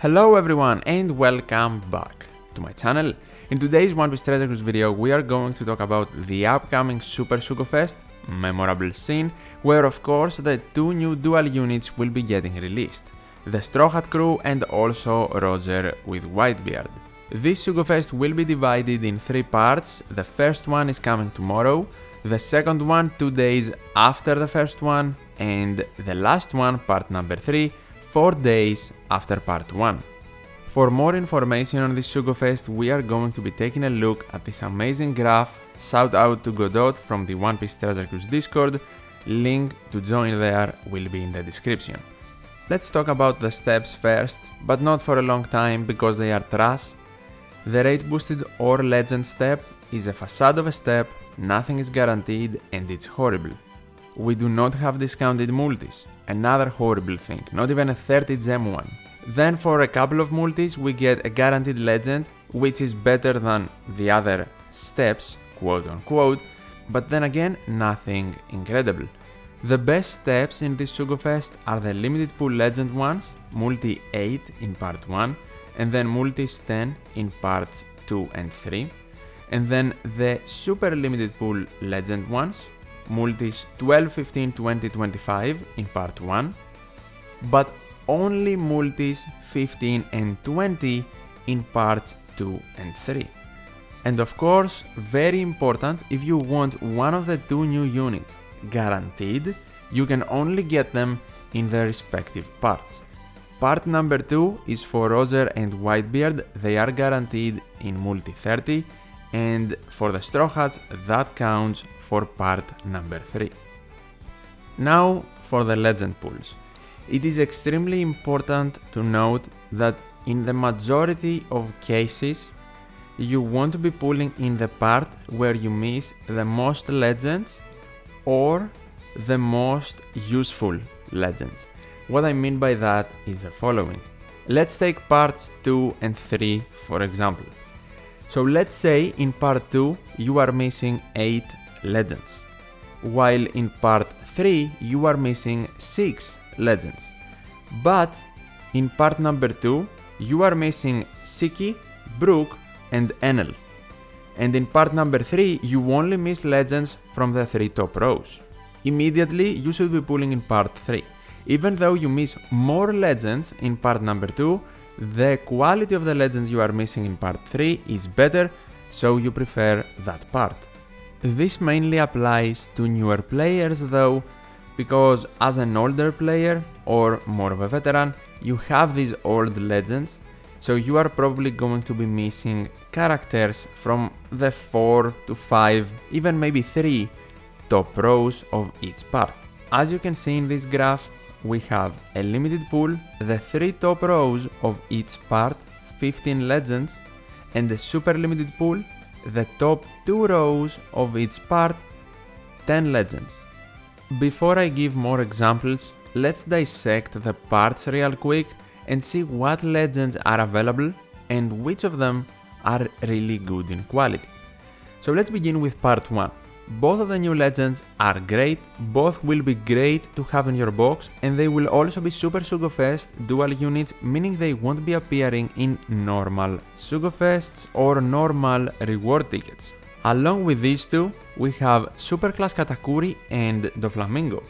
Hello everyone and welcome back to my channel. In today's One Piece Treasure Cruise video we are going to talk about the upcoming Super Sugo Fest memorable scene, where of course the two new dual units will be getting released, the Straw Hat crew and also Roger with Whitebeard. This Sugo Fest will be divided in three parts. The first one is coming tomorrow, the second one 2 days after the first one, and the last one, part number 3, 4 days after part 1. For more information on this Sugo Fest, we are going to be taking a look at this amazing graph. Shout out to Godot from the One Piece Treasure Cruise Discord. Link to join there will be in the description. Let's talk about the steps first, but not for a long time because they are trash. The rate boosted or legend step is a facade of a step, nothing is guaranteed and it's horrible. We do not have discounted multis, another horrible thing, not even a 30 gem one. Then for a couple of multis we get a guaranteed legend, which is better than the other steps, quote unquote, but then again nothing incredible. The best steps in this Sugo Fest are the limited pool legend ones, multi 8 in part 1, and then multis 10 in parts 2 and 3, and then the super limited pool legend ones, multis 12, 15, 20, 25 in part 1, but only multis 15 and 20 in parts 2 and 3. And of course, very important, if you want one of the two new units guaranteed, you can only get them in their respective parts. Part number 2 is for Roger and Whitebeard, they are guaranteed in multi 30, and for the Straw Hats that counts for part number 3. Now for the legend pools. It is extremely important to note that in the majority of cases you want to be pulling in the part where you miss the most legends or the most useful legends. What I mean by that is the following. Let's take parts 2 and 3 for example. So let's say in part 2 you are missing 8 legends, while in part 3 you are missing 6 legends. But in part number 2 you are missing Siki, Brook and Enel. And in part number 3 you only miss legends from the 3 top rows. Immediately you should be pulling in part 3. Even though you miss more legends in part number 2, the quality of the legends you are missing in part 3 is better, so you prefer that part. This mainly applies to newer players though, because as an older player or more of a veteran, you have these old legends, so you are probably going to be missing characters from the 4 to 5, even maybe 3 top rows of each part. As you can see in this graph, we have a limited pool, the 3 top rows of each part, 15 legends, and the super limited pool, the top 2 rows of each part, 10 legends. Before I give more examples, let's dissect the parts real quick and see what legends are available and which of them are really good in quality. So let's begin with part 1. Both of the new legends are great, both will be great to have in your box, and they will also be Super Sugo Fest dual units, meaning they won't be appearing in normal Sugo Fests or normal reward tickets. Along with these two, we have Super Class Katakuri and Doflamingo.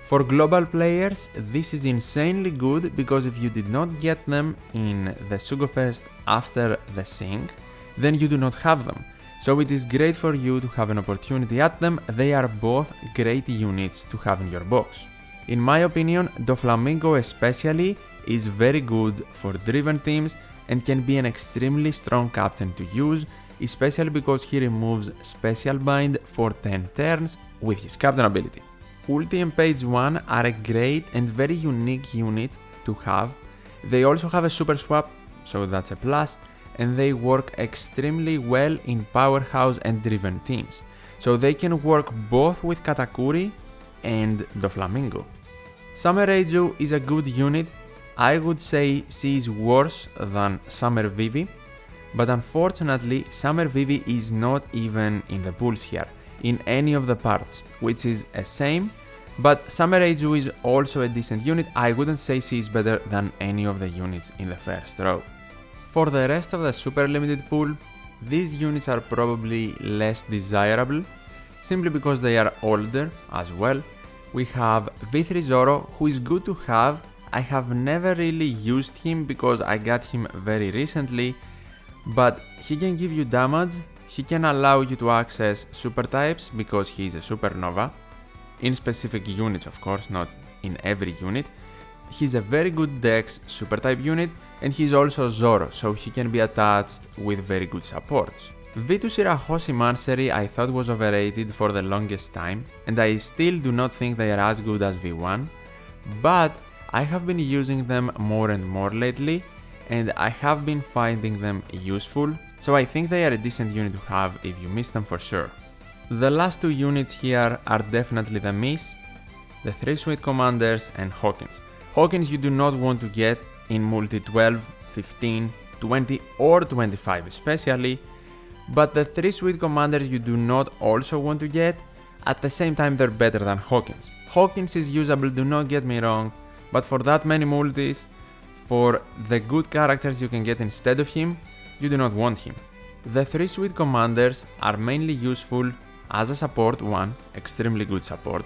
For global players, this is insanely good because if you did not get them in the Sugo Fest after the sync, then you do not have them. So it is great for you to have an opportunity at them, they are both great units to have in your box. In my opinion, Doflamingo especially is very good for driven teams and can be an extremely strong captain to use, especially because he removes Special Bind for 10 turns with his captain ability. Ulti and Page 1 are a great and very unique unit to have. They also have a super swap, so that's a plus, and they work extremely well in powerhouse and driven teams, so they can work both with Katakuri and Doflamingo. Summer Reiju is a good unit. I would say she is worse than Summer Vivi, but unfortunately Summer Vivi is not even in the pools here, in any of the parts, which is a shame But Summer Aiju is also a decent unit. I wouldn't say she is better than any of the units in the first row. For the rest of the super limited pool, these units are probably less desirable, simply because they are older as well. We have V3 Zoro, who is good to have. I have never really used him because I got him very recently, but he can give you damage, he can allow you to access super types because he is a supernova, in specific units of course, not in every unit. He's a very good dex super type unit, and he's also Zoro, so he can be attached with very good supports. V2 Shirahoshi Manseri I thought was overrated for the longest time, and I still do not think they are as good as V1, but I have been using them more and more lately, and I have been finding them useful, so I think they are a decent unit to have if you miss them for sure. The last two units here are definitely the miss, the 3 Sweet Commanders and Hawkins. Hawkins you do not want to get in multi 12, 15, 20 or 25 especially, but the 3 Sweet Commanders you do not also want to get. At the same time they're better than Hawkins. Hawkins is usable, do not get me wrong, but for that many multis, for the good characters you can get instead of him, you do not want him. The 3 Sweet Commanders are mainly useful as a support one, extremely good support,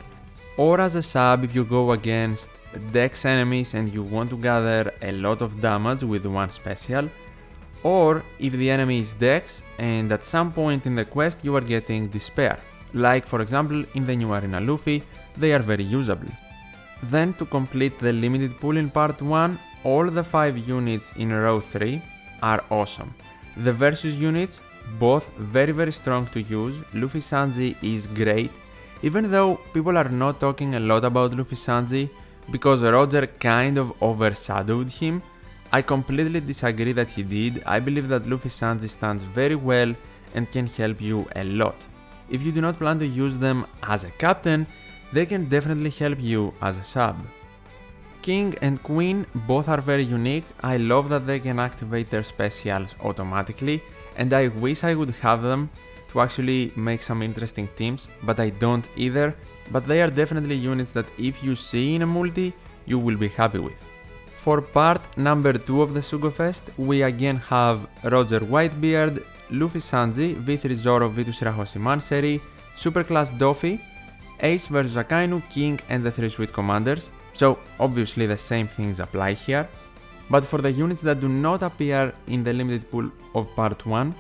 or as a sub if you go against dex enemies and you want to gather a lot of damage with one special, or if the enemy is dex and at some point in the quest you are getting despair, like for example in the new Arena Luffy, they are very usable. Then to complete the limited pool in part 1, all the 5 units in row 3 are awesome. The versus units, both very strong to use. Luffy Sanji is great, even though people are not talking a lot about Luffy Sanji because Roger kind of overshadowed him. I completely disagree that he did. I believe that Luffy Sanji stands very well and can help you a lot. If you do not plan to use them as a captain, they can definitely help you as a sub. King and Queen both are very unique. I love that they can activate their specials automatically, and I wish I would have them to actually make some interesting teams, but I don't either. But they are definitely units that if you see in a multi, you will be happy with. For part number 2 of the Sugo Fest, we again have Roger Whitebeard, Luffy Sanji, V3 Zoro, V2 Shirahoshi Manseri, Superclass Doffy, Ace vs Akainu, King and the 3 Sweet Commanders, so obviously the same things apply here. But for the units that do not appear in the limited pool of part 1,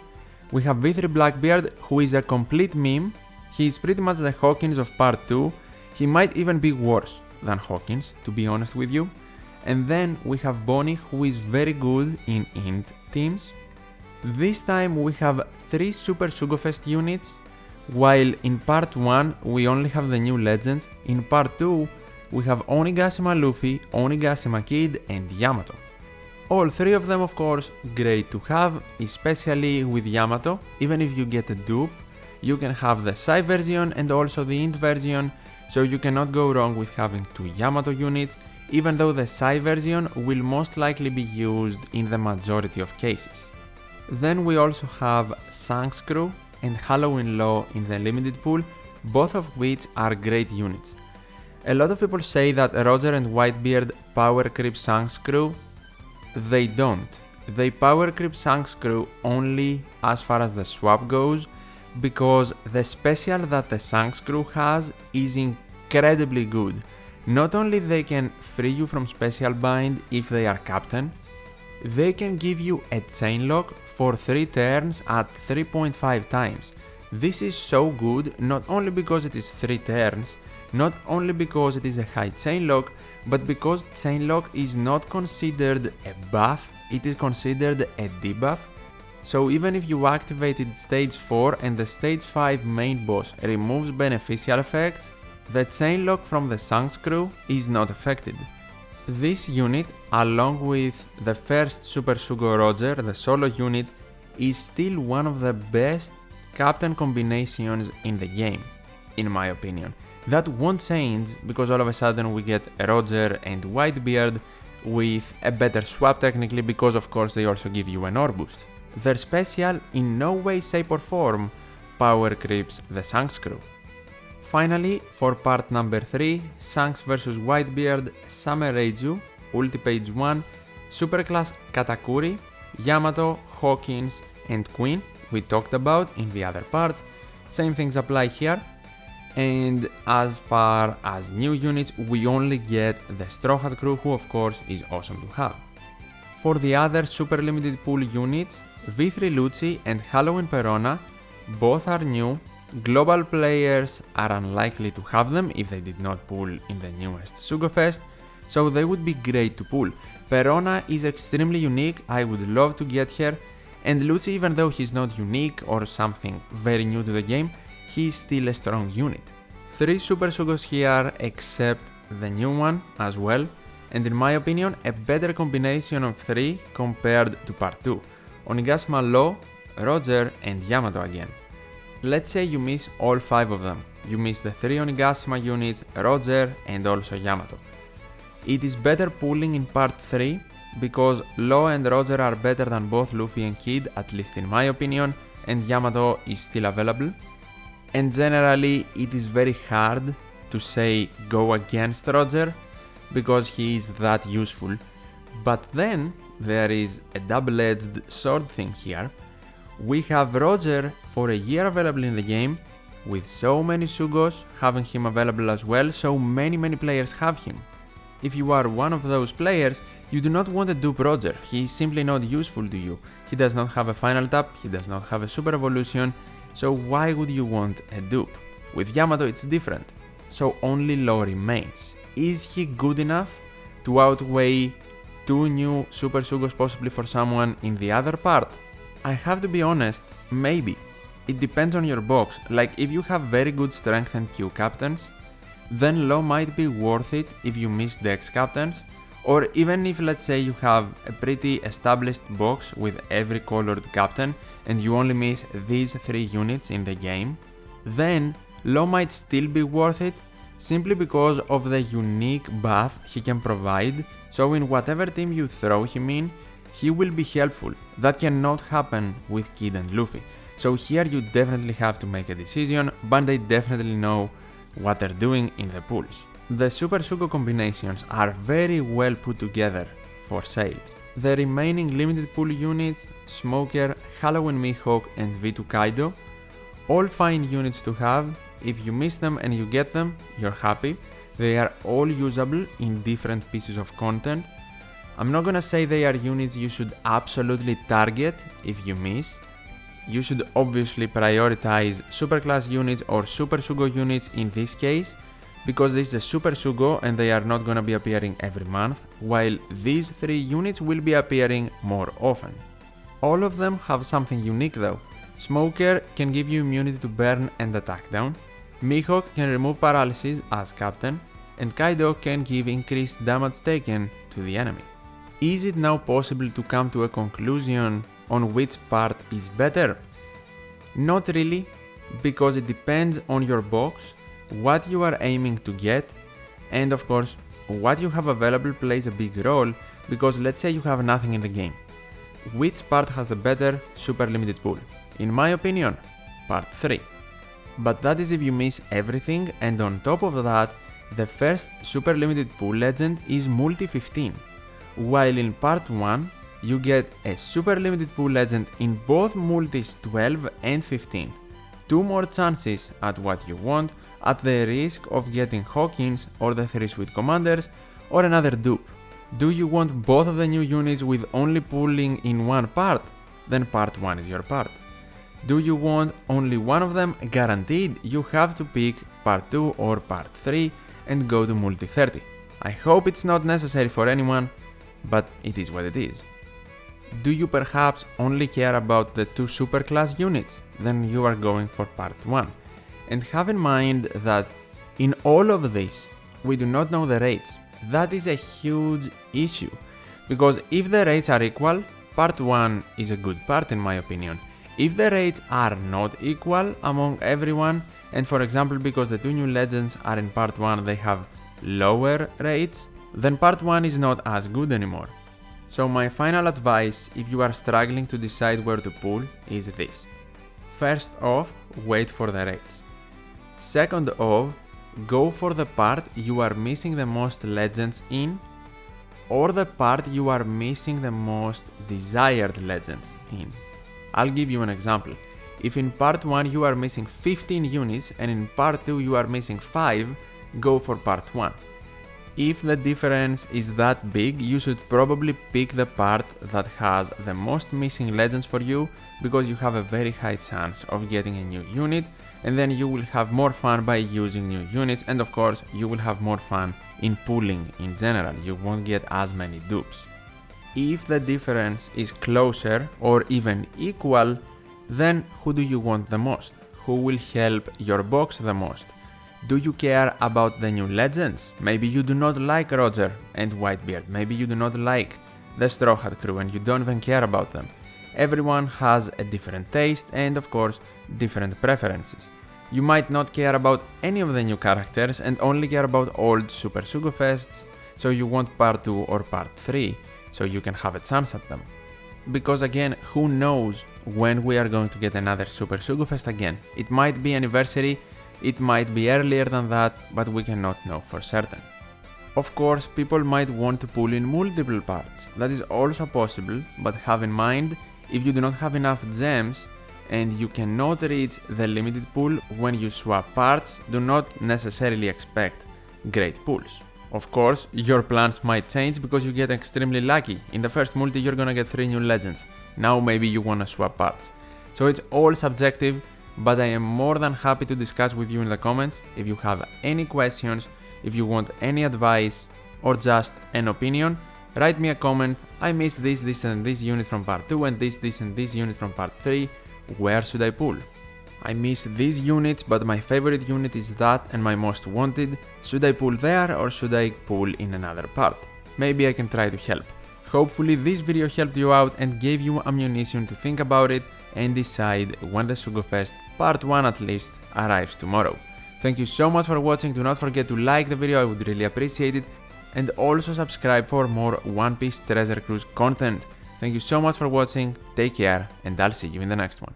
we have V3 Blackbeard, who is a complete meme. He is pretty much the Hawkins of part 2, he might even be worse than Hawkins, to be honest with you. And then we have Bonnie, who is very good in int teams. This time we have 3 Super Sugo Fest units. While in part 1 we only have the new legends, in part 2 we have Onigashima Luffy, Onigashima Kid and Yamato. All 3 of them of course great to have, especially with Yamato. Even if you get a dupe, you can have the Sai version and also the int version, so you cannot go wrong with having 2 Yamato units, even though the Sai version will most likely be used in the majority of cases. Then we also have Shanks Crew and Halloween Law in the limited pool, both of which are great units. A lot of people say that Roger and Whitebeard power creep Shanks Crew. They don't. They power creep Shanks Crew only as far as the swap goes, because the special that the Shanks Crew has is incredibly good. Not only they can free you from special bind if they are captain, they can give you a chain lock for 3 turns at 3.5 times. This is so good, not only because it is 3 turns, not only because it is a high chain lock, but because chain lock is not considered a buff, it is considered a debuff. So even if you activated stage 4 and the stage 5 main boss removes beneficial effects, the chain lock from the Shanks Crew is not affected. This unit, along with the first Super Sugo Roger, the solo unit, is still one of the best captain combinations in the game, in my opinion. That won't change because all of a sudden we get a Roger and Whitebeard with a better swap technically, because of course they also give you an ore boost. Their special in no way, shape or form power creeps the Shanks Crew. Finally, for part number 3, Shanks vs Whitebeard, Summer Reiju, Ulti Page 1, Superclass Katakuri, Yamato, Hawkins and Queen, we talked about in the other parts. Same things apply here. And as far as new units, we only get the Straw Hat crew, who of course is awesome to have. For the other super limited pool units, V3 Lucci and Halloween Perona, both are new. Global players are unlikely to have them if they did not pull in the newest Sugo Fest, so they would be great to pull. Perona is extremely unique, I would love to get her, and Lucci, even though he's not unique or something very new to the game, he is still a strong unit. 3 Super Sugos here except the new one as well, and in my opinion a better combination of 3 compared to part 2. Onigashima Law, Roger and Yamato again. Let's say you miss all 5 of them. You miss the 3 Onigashima units, Roger and also Yamato. It is better pulling in part 3 because Law and Roger are better than both Luffy and Kid, at least in my opinion, and Yamato is still available. And generally it is very hard to say go against Roger because he is that useful. But then there is a double-edged sword thing here. We have Roger for a year available in the game, with so many Sugos having him available as well, so many players have him. If you are one of those players, you do not want to dupe Roger, he is simply not useful to you. He does not have a final tap, he does not have a super evolution, so why would you want a dupe? With Yamato it's different, so only Law remains. Is he good enough to outweigh 2 new Super Sugos possibly for someone in the other part? I have to be honest, maybe. It depends on your box, like if you have very good strength and Q captains, then Law might be worth it if you miss Dex captains, or even if let's say you have a pretty established box with every colored captain and you only miss these 3 units in the game, then Law might still be worth it simply because of the unique buff he can provide, so in whatever team you throw him in, he will be helpful. That cannot happen with Kid and Luffy. So here you definitely have to make a decision, but they definitely know what they're doing in the pools. The Super Sugo combinations are very well put together for sales. The remaining limited pool units, Smoker, Halloween Mihawk and V2 Kaido, all fine units to have. If you miss them and you get them, you're happy. They are all usable in different pieces of content. I'm not gonna say they are units you should absolutely target if you miss. You should obviously prioritize Superclass units or Super Sugo units in this case, because this is a Super Sugo and they are not gonna be appearing every month, while these 3 units will be appearing more often. All of them have something unique though. Smoker can give you immunity to burn and attack down, Mihawk can remove paralysis as captain, and Kaido can give increased damage taken to the enemy. Is it now possible to come to a conclusion on which part is better? Not really, because it depends on your box, what you are aiming to get, and of course, what you have available plays a big role, because let's say you have nothing in the game. Which part has the better super limited pool? In my opinion, part 3. But that is if you miss everything, and on top of that, the first super limited pool legend is multi 15. While in part 1, you get a super limited pool legend in both multis 12 and 15. 2 more chances at what you want, at the risk of getting Hawkins or the 3 Sweet Commanders or another dupe. Do you want both of the new units with only pulling in one part? Then part 1 is your part. Do you want only one of them guaranteed? You have to pick part 2 or part 3 and go to multi 30. I hope it's not necessary for anyone, but it is what it is. Do you perhaps only care about the 2 superclass units? Then you are going for part 1. And have in mind that in all of this, we do not know the rates. That is a huge issue, because if the rates are equal, part 1 is a good part in my opinion. If the rates are not equal among everyone, and for example because the 2 new legends are in part 1 they have lower rates, then part 1 is not as good anymore. So my final advice if you are struggling to decide where to pull is this. First off, wait for the rates. Second of, go for the part you are missing the most legends in, or the part you are missing the most desired legends in. I'll give you an example. If in part 1 you are missing 15 units and in part 2 you are missing 5, go for part 1. If the difference is that big, you should probably pick the part that has the most missing legends for you, because you have a very high chance of getting a new unit, and then you will have more fun by using new units, and of course you will have more fun in pulling in general, you won't get as many dupes. If the difference is closer or even equal, then who do you want the most? Who will help your box the most? Do you care about the new legends? Maybe you do not like Roger and Whitebeard, maybe you do not like the Straw Hat crew and you don't even care about them. Everyone has a different taste and of course different preferences. You might not care about any of the new characters and only care about old Super Sugo Fests, so you want part 2 or part 3, so you can have a chance at them. Because again, who knows when we are going to get another Super Sugo Fest again? It might be anniversary, it might be earlier than that, but we cannot know for certain. Of course, people might want to pull in multiple parts, that is also possible, but have in mind, if you do not have enough gems and you cannot reach the limited pool when you swap parts, do not necessarily expect great pulls. Of course, your plans might change because you get extremely lucky. In the first multi you're gonna get 3 new legends, now maybe you wanna swap parts. So it's all subjective, but I am more than happy to discuss with you in the comments. If you have any questions, if you want any advice or just an opinion, write me a comment. I missed this and this unit from part 2 and this and this unit from part 3, where should I pull? I miss these units, but my favorite unit is that and my most wanted, should I pull there or should I pull in another part? Maybe I can try to help. Hopefully this video helped you out and gave you ammunition to think about it and decide when the Sugo Fest part 1 at least arrives tomorrow. Thank you so much for watching, do not forget to like the video, I would really appreciate it, and also subscribe for more One Piece Treasure Cruise content. Thank you so much for watching, take care, and I'll see you in the next one.